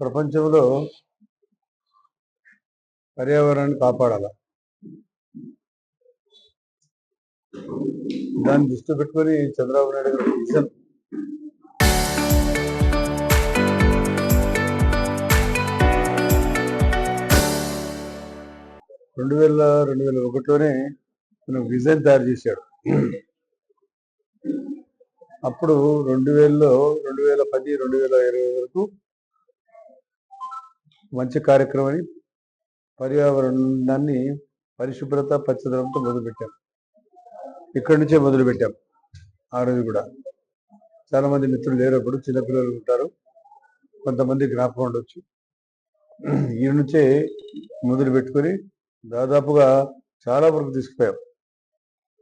ప్రపంచంలో పర్యావరణాన్ని కాపాడాలి. దాన్ని దృష్టిలో పెట్టుకొని చంద్రబాబు నాయుడు గారు విజన్ 2001లోనే విజన్ తయారు చేశాడు. అప్పుడు 2000లో 2010 2020 వరకు మంచి కార్యక్రమాన్ని పర్యావరణాన్ని పరిశుభ్రత పచ్చదనంతో మొదలుపెట్టాం. ఇక్కడి నుంచే మొదలుపెట్టాం. ఆ రోజు కూడా చాలా మంది మిత్రులు లేరు, అప్పుడు చిన్నపిల్లలు ఉంటారు, కొంతమంది జ్ఞాపకం ఉండొచ్చు. ఈ నుంచే మొదలు పెట్టుకొని దాదాపుగా చాలా వరకు తీసుకుపోయాం.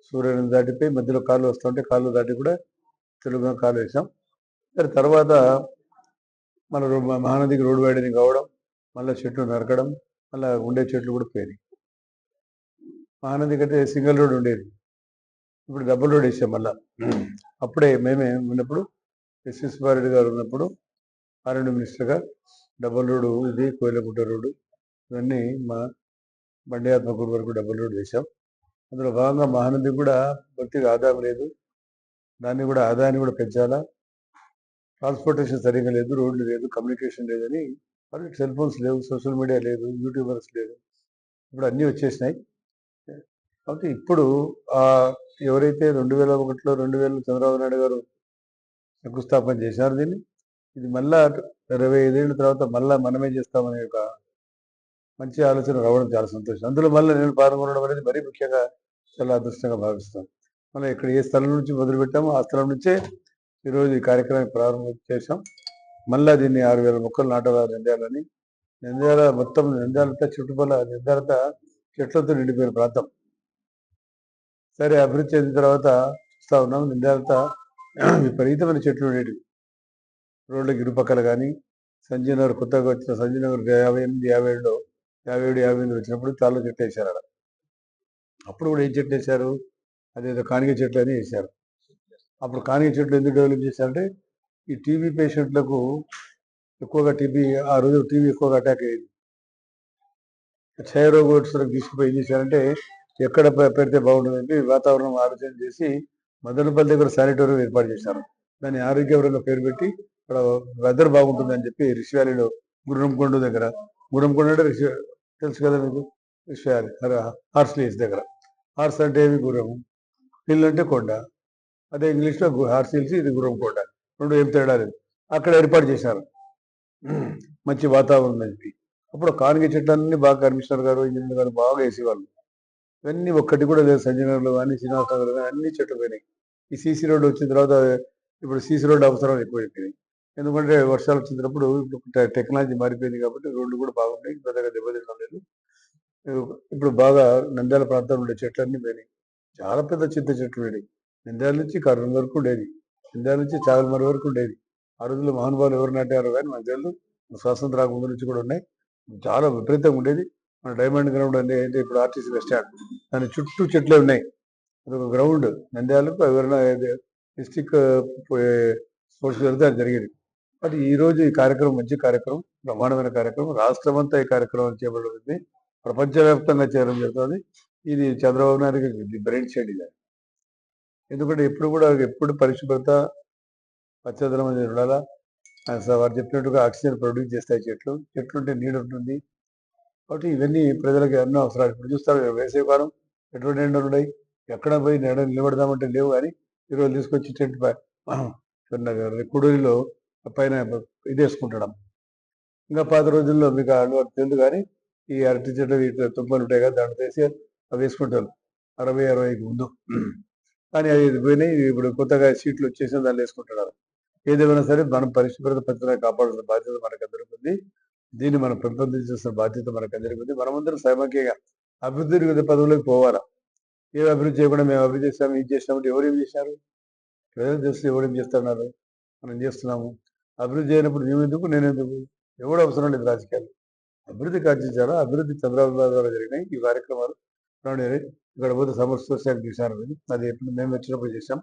సూర్యుని దాటిపోయి మధ్యలో కాళ్ళు వస్తుంటే కాళ్ళు దాటి కూడా తెలుగుగా కాలు వేసాం. తర్వాత మన మహానదికి రోడ్డు వైడనింగ్ కావడం, మళ్ళీ చెట్లు నరకడం, మళ్ళీ ఉండే చెట్లు కూడా పోయినాయి. మహానది కంటే సింగిల్ రోడ్ ఉండేది, ఇప్పుడు డబుల్ రోడ్ వేసాం మళ్ళా. అప్పుడే మేమే ఉన్నప్పుడు ఎస్ఎస్ రెడ్డి గారు ఉన్నప్పుడు ఆర్ఎండ్ మినిస్టర్గా డబుల్ రోడ్డు, ఇది కోయిలగుట్ట రోడ్డు, ఇవన్నీ మా బండి ఆత్మకూరు వరకు డబుల్ రోడ్ వేసాం. అందులో భాగంగా మహానది కూడా పూర్తిగా ఆదాయం లేదు, దాన్ని కూడా ఆదాయాన్ని కూడా పెంచాలా. ట్రాన్స్పోర్టేషన్ సరిగ్గా లేదు, రోడ్లు లేదు, కమ్యూనికేషన్ లేదని, వాళ్ళకి సెల్ ఫోన్స్ లేవు, సోషల్ మీడియా లేదు, యూట్యూబర్స్ లేదు, ఇప్పుడు అన్నీ వచ్చేసినాయి. కాబట్టి ఇప్పుడు ఎవరైతే 2001లో 2000 చంద్రబాబు నాయుడు గారు శంకుస్థాపన చేశారు దీన్ని, ఇది మళ్ళా 25 ఏళ్ళ తర్వాత మళ్ళా మనమే చేస్తామనే ఒక మంచి ఆలోచన రావడం చాలా సంతోషం. అందులో మళ్ళీ నేను పాల్గొనడం అనేది మరీ ముఖ్యంగా చాలా అదృష్టంగా భావిస్తాను. మనం ఇక్కడ ఏ స్థలం నుంచి మొదలుపెట్టామో ఆ స్థలం నుంచే ఈరోజు ఈ కార్యక్రమాన్ని ప్రారంభం చేశాం. మళ్ళా దీన్ని 6000 మొక్కలు నాటాల నంద్యాలని. నంద్యాల మొత్తం నంద్యాలంతా చుట్టుపక్కల నంద్యాలంతా చెట్లతో నిండిపోయిన ప్రాంతం. సరే, అభివృద్ధి చెందిన తర్వాత చూస్తూ ఉన్నాం, నంద్యాలంతా విపరీతమైన చెట్లు ఉండేవి. రోడ్లకి ఇరుపక్కల కానీ సంజయ్ నగర్ కొత్తగా వచ్చిన సంజయ్ నగర్ 58 57 వచ్చినప్పుడు చాలా చెట్లు వేశారు అక్కడ. అప్పుడు కూడా ఏం చెట్లు వేశారు, అదేదో కానిగ చెట్లు అని వేశారు. అప్పుడు కానిగ చెట్లు ఎందుకు డెవలప్ చేశారంటే ఈ టీబీ పేషెంట్లకు ఎక్కువగా ఆ రోజు టీబీ ఎక్కువగా అటాక్ అయ్యేది. క్షయరోగోత్సవం తీసుకుపోయి ఏం చేశారంటే ఎక్కడ పెడితే బాగుంటుందంటే వాతావరణం ఆలోచన చేసి మదనపల్లి దగ్గర శానిటోరియం ఏర్పాటు చేశారు. దాన్ని ఆరోగ్యవరంగా పేరు పెట్టి అక్కడ వెదర్ బాగుంటుందని చెప్పి రిషి వ్యాలీలో గుర్రంకొండ దగ్గర, గుర్రంకొండ అంటే తెలుసు కదా మీకు, రిషి వ్యాలీ హార్స్ లీస్ దగ్గర. హార్స్ అంటే ఏమి గుర్రము, హిల్ అంటే కొండ, అదే ఇంగ్లీష్లో హార్స్ హిల్స్, ఇది గుర్రంకొండ, రెండు ఏం తేడా లేదు. అక్కడ ఏర్పాటు చేశారు మంచి వాతావరణం చెప్పి. అప్పుడు కానిగ చెట్లన్నీ బాగా కమిషనర్ గారు, ఇంజనీర్ గారు బాగా వేసేవాళ్ళు. ఇవన్నీ ఒక్కటి కూడా లేదు. సంజయ్ నగర్లో కానీ శ్రీనివాస నగర్లో కానీ అన్ని చెట్లు పోయినాయి. ఈ సీసీ రోడ్డు వచ్చిన తర్వాత ఇప్పుడు సీసీ రోడ్డు అవసరం ఎక్కువైపోయింది. ఎందుకంటే వర్షాలు వచ్చినప్పుడు టెక్నాలజీ మారిపోయింది కాబట్టి రోడ్లు కూడా బాగున్నాయి, పెద్దగా దెబ్బతినడం లేదు. ఇప్పుడు బాగా నంద్యాల ప్రాంతంలో ఉండే చెట్లన్నీ పోయినాయి. చాలా పెద్ద చింత చెట్లు ఉండేవి. నంద్యాల నుంచి కర్నూలు వరకు ఉండేది, నంద్యాల నుంచి చాగల్మరి వరకు ఉండేది. ఆ రోజుల్లో మహానుభావులు ఎవరు నాటారో కానీ మనకు తెలుసు, స్వాతంత్ర రాకముందు నుంచి కూడా ఉన్నాయి. చాలా విపరీతంగా ఉండేది. మన డైమండ్ గ్రౌండ్ అంటే ఇప్పుడు ఆర్టీసీ బస్ స్టాండ్, దాని చుట్టూ చెట్లే ఉన్నాయి. అదొక గ్రౌండ్. నంద్యాలకు ఎవరైనా డిస్టిక్ స్పోర్ట్స్ వెళ్తే అది జరిగేది. బట్ ఈరోజు ఈ కార్యక్రమం మంచి కార్యక్రమం, బ్రహ్మాండమైన కార్యక్రమం. రాష్ట్రం అంతా ఈ కార్యక్రమం చేపడుతుంది, ప్రపంచవ్యాప్తంగా చేయడం జరుగుతుంది. ఇది చంద్రబాబు నాయుడు బ్రెయిన్ షెడ్ ఇది. ఎందుకంటే ఎప్పుడు పరిశుభ్రత పచ్చదనం అనేది ఉండాలా. వారు చెప్పినట్టుగా ఆక్సిజన్ ప్రొడ్యూస్ చేస్తాయి చెట్లు, చెట్లు ఉంటే నీడ ఉంటుంది. కాబట్టి ఇవన్నీ ప్రజలకు ఎన్నో అవసరాలు. ఇప్పుడు చూస్తారు వేసవికాలం ఎటువంటి ఎండలు ఉన్నాయి, ఎక్కడ పోయి నిలబడదామంటే లేవు. కానీ ఈరోజు తీసుకొచ్చి చెట్టు కుడూరిలో పైన ఇది వేసుకుంటడం. ఇంకా పాత రోజుల్లో మీకు అలవాటు తెలుసు, కానీ ఈ అరటి చెట్లు తుప్పలు ఉంటాయి కదా, దాంట్లో వేసి అవి వేసుకుంటారు 60-65కి ముందు. కానీ అది పోయినాయి. ఇప్పుడు కొత్తగా సీట్లు వచ్చేసి దాన్ని వేసుకుంటున్నారు. ఏదేమైనా సరే మనం పరిశుభ్రత పచ్చదనాన్ని కాపాడాల్సిన బాధ్యత మనకు అందరికీ ఉంది. దీన్ని మనం పెంపొందించాల్సిన బాధ్యత మనకు అందరికీ ఉంది. మనమందరం సమైక్యంగా అభివృద్ధి పదవులకు పోవాలా. ఏం అభివృద్ధి చేయకుండా మేము అభివృద్ధి చేస్తాము, ఇది చేస్తామంటే ఎవరేం చేశారు? ప్రజలు చేస్తే ఎవరేం చేస్తున్నారు? మనం చేస్తున్నాము. అభివృద్ధి చేయనప్పుడు నేనెందుకు ఎవడు అవసరం లేదు. రాజకీయాలు అభివృద్ధి కార్యించాలా. అభివృద్ధి చంద్రబాబు ద్వారా జరిగినాయి ఈ కార్యక్రమాలు. ఇక్కడ పోతే సమస్య శాఖ చేశాను, అది ఎప్పుడు మేము వచ్చినప్పుడు చేసాం.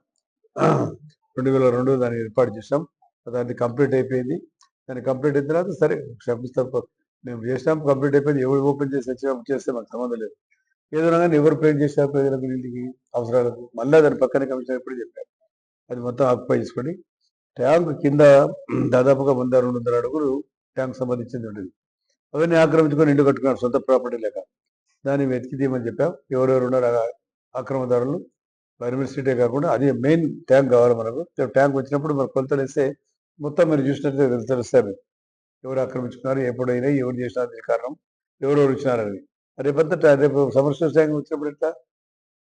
2002 దాన్ని ఏర్పాటు చేసాం. దాన్ని కంప్లీట్ అయిపోయింది. దాన్ని కంప్లీట్ అయిన తర్వాత సరే శంకుస్థాపన మేము చేసినాం, కంప్లీట్ అయిపోయింది. ఎవరు ఓపెన్ చేసి చేస్తే మాకు సంబంధం లేదు. ఏదైనా కానీ ఎవరు పేరు చేశారు ప్రజలకు ఇంటికి అవసరాలకు, మళ్ళీ దాని పక్కనే కమిషనర్ ఎప్పుడు చెప్పారు అది మొత్తం ఆక్యుపై చేసుకొని ట్యాంక్ కింద దాదాపుగా 100-200 అడుగులు ట్యాంక్ సంబంధించింది ఉంటుంది. అవన్నీ ఆక్రమించుకొని ఇంటి కట్టుకున్నారు సొంత ప్రాపర్టీ లేక. దాన్ని వెతికి తీయమని చెప్పాం. ఎవరెవరు ఉన్నారు ఆక్రమదారులు పర్మిట్ సీటే కాకుండా అది మెయిన్ ట్యాంక్ కావాలి మనకు. ట్యాంక్ వచ్చినప్పుడు మనకు కొలతలు వేస్తే మొత్తం మీరు చూసినట్టు తెలుస్తారు ఎవరు ఆక్రమించుకున్నారు, ఎప్పుడైనా ఎవరు చేసినారు, కారణం ఎవరెవరు ఇచ్చినారని. రేపు సమస్య ట్యాంక్ వచ్చినప్పుడు ఎట్లా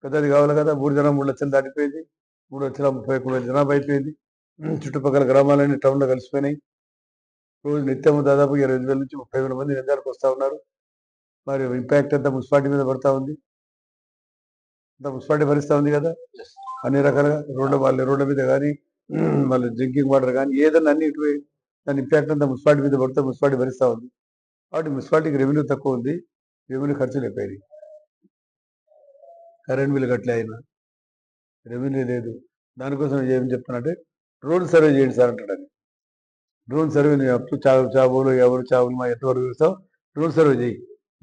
పెద్దది కావాలి కదా. 3 లక్షలు దాటిపోయింది, 3,30,000 జనాభా అయిపోయింది. చుట్టుపక్కల గ్రామాలన్నీ టౌన్లో కలిసిపోయినాయి. రోజు నిత్యం దాదాపు 20,000 నుంచి 30,000 మంది నిజానికి వస్తూ ఉన్నారు. మరి ఇంపాక్ట్ అంతా మున్సిపాలిటీ మీద పడతా ఉంది. అంతా మున్సిపాలిటీ భరిస్తూ ఉంది కదా అన్ని రకాలుగా. రోడ్ల మీద కానీ మళ్ళీ డ్రింకింగ్ వాటర్ కానీ ఏదన్నా అన్ని ఇటు దాని ఇంపాక్ట్ అంతా మున్సిపాలిటీ మీద పడితే మున్సిపాలిటీ భరిస్తూ ఉంది. కాబట్టి మున్సిపాలిటీకి రెవెన్యూ తక్కువ ఉంది, రెవెన్యూ ఖర్చులు ఎక్కువైనాయి. కరెంట్ బిల్లు కట్టలే అయినా రెవెన్యూ లేదు. దానికోసం ఏం చెప్తానంటే డ్రోన్ సర్వే చేయండి సార్ అంటాడు. డ్రోన్ సర్వే అప్పుడు చావులు ఎవరు చావులు మా ఎంతవరకు చూస్తావు, డ్రోన్ సర్వే చేయి.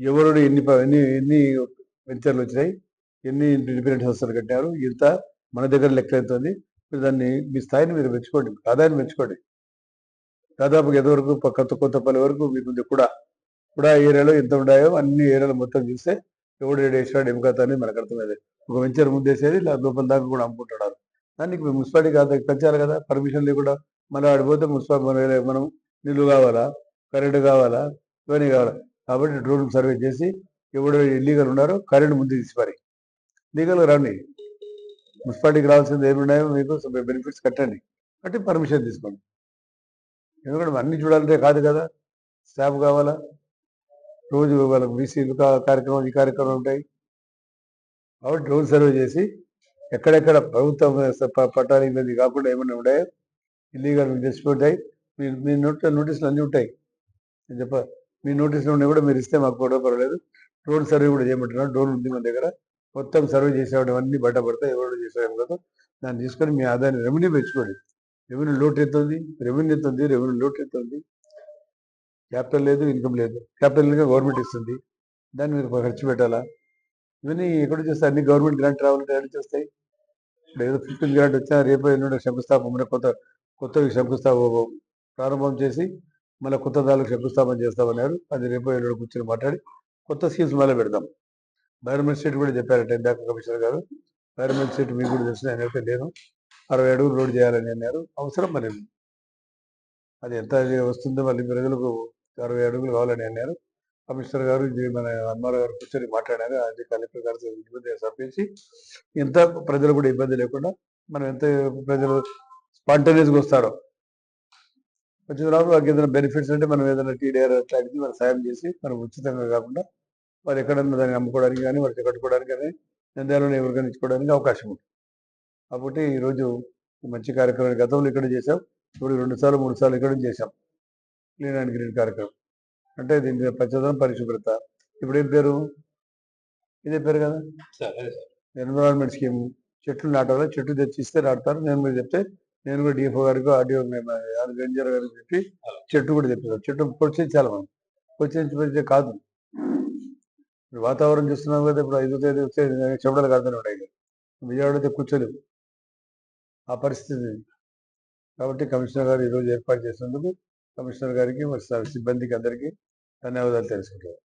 ఎవరు ఎన్ని వెంచర్లు వచ్చినాయి, ఎన్ని ఇండిపెండెంట్ సంస్థలు కట్టారు, ఇంత మన దగ్గర లెక్క అవుతుంది. మీరు దాన్ని మీ స్థాయిని మీరు మెచ్చుకోండి, ఆదాయాన్ని మెచ్చుకోండి. దాదాపుగా ఎంతవరకు కొత్తపల్లి వరకు మీకు కూడా ఏరియాలో ఎంత ఉన్నాయో అన్ని ఏరియాలు మొత్తం చూస్తే ఎవడు వేసాడు ఏం కథ అనేది మనకు అర్థమైంది. ఒక వెంచర్ ముందేసేది లోపల దాకా కూడా అమ్ముకుంటున్నారు. దానికి మున్సిపాలిటీ కాదు పెంచాలి కదా, పర్మిషన్ లేకుండా. మళ్ళీ ఆడిపోతే మున్సిపాలిటీ మనం నీళ్ళు కావాలా, కరెంటు కావాలా, ఇవన్నీ కావాలా. కాబట్టి డ్రోన్ సర్వే చేసి ఎవడు ఇల్లీగల్ ఉన్నారో కరెంటు ముందు తీసిపారి లీగల్గా రండి. మున్సిపాలిటీకి రావాల్సింది ఏమున్నాయో మీకు బెనిఫిట్స్ కట్టండి, అంటే పర్మిషన్ తీసుకోండి. ఎందుకంటే అన్ని చూడాలంటే కాదు కదా, స్టాఫ్ కావాలా, రోజు వాళ్ళకి బీసీలు కార్యక్రమం ఈ కార్యక్రమం ఉంటాయి. కాబట్టి డ్రోన్ సర్వే చేసి ఎక్కడెక్కడ ప్రభుత్వం పట్టాలు ఇబ్బంది కాకుండా ఏమైనా ఉన్నాయో ఇల్లీగల్ తెచ్చిపోతాయి. మీ నోటీసులు అన్నీ ఉంటాయి. నేను మీ నోటీసులు ఉన్నాయి కూడా మీరు ఇస్తే మాకు కూడా పర్వాలేదు. డ్రోన్ సర్వే కూడా చేయమంటున్నారు. డ్రోన్ ఉంది మన దగ్గర, మొత్తం సర్వే చేసేవాడు అన్నీ బయటపడతాయి. ఎవరు చేసేవాడు కదా, దాన్ని తీసుకొని మీ ఆదాయాన్ని రెవెన్యూ పెంచుకోండి. రెవెన్యూ లోటు ఎత్తుంది, రెవెన్యూ లోటు ఎత్తుంది. క్యాపిటల్ లేదు, ఇన్కమ్ లేదు. క్యాపిటల్ ఇన్కమ్ గవర్నమెంట్ ఇస్తుంది, దాన్ని మీరు ఖర్చు పెట్టాలా. ఇవన్నీ ఎక్కడ చేస్తాయి, అన్ని గవర్నమెంట్ గ్రాంట్ రావాలంటే ఎక్కడ చేస్తాయి. ఇప్పుడు ఏదో 15th గ్రాంట్ వచ్చినా రేపు ఎల్లుండి శంకుస్థాపన కొత్త శంకుస్థాపన ప్రారంభం చేసి మళ్ళీ కొత్త దానికి శంకుస్థాపన చేస్తామన్నారు. అది రేపు ఎల్లుండి కూర్చొని మాట్లాడి కొత్త స్కీమ్స్ మళ్ళీ పెడతాం. బైరమెంట్ స్టేట్ కూడా చెప్పారట ఇందాక కమిషనర్ గారు. బైరమెంట్ స్టేట్ మీకు కూడా తెలిసిన అయితే నేను 60 అడుగులు రోడ్ చేయాలని అన్నారు. అవసరం మరి అది ఎంత వస్తుందో మళ్ళీ ప్రజలకు 60 అడుగులు కావాలని అన్నారు. కమిషనర్ గారు మన అమ్మారావు గారు కూర్చొని మాట్లాడారు. అది కలెక్టర్ గారు ఇబ్బంది తప్పించి ఎంత ప్రజలు కూడా ఇబ్బంది లేకుండా మనం ఎంత ప్రజలు స్పాంటేనియస్గా వస్తారో వచ్చిన తర్వాత వాళ్ళకి ఏదైనా బెనిఫిట్స్ అంటే మనం ఏదైనా టీడీఆర్ అట్లాంటిది మనం సాయం చేసి మనం ఉచితంగా కాకుండా వాళ్ళు ఎక్కడన్నా దాన్ని అమ్ముకోవడానికి కానీ వారికి కట్టుకోవడానికి కానీ నంద్యాలలో ఎవరికైనా ఇచ్చుకోవడానికి అవకాశం ఉంటుంది. కాబట్టి ఈరోజు మంచి కార్యక్రమం గతంలో ఇక్కడ చేసాం, ఇప్పుడు 2 సార్లు 3 సార్లు ఇక్కడ చేసాం క్లీన్ అండ్ గ్రీన్ కార్యక్రమం. అంటే దీని పచ్చదనం పరిశుభ్రత. ఇప్పుడు ఏం పేరు, ఇదే పేరు కదా ఎన్విరాన్మెంట్ స్కీమ్. చెట్లు నాటాలి, చెట్టు తెచ్చిస్తే నాటుతారు. నేను మీరు చెప్తే నేను కూడా డిఎఫ్ఓ గారికి ఆర్డీఓ రేంజర్ గారికి చెప్పి చెట్టు కూడా తెప్పిస్తాం. చెట్టు ప్రోత్సహించాలి మనం, ప్రోత్సహించే కాదు. వాతావరణం చూస్తున్నాం కదా, ఇప్పుడు 5వ తేదీ వస్తే చెమటలు కాడుతూనే ఉన్నాయి. విజయవాడైతే కూర్చోలేవు ఆ పరిస్థితి. కాబట్టి కమిషనర్ గారు ఈరోజు ఏర్పాటు చేసినందుకు కమిషనర్ గారికి సిబ్బందికి అందరికీ ధన్యవాదాలు తెలుసుకుంటారు.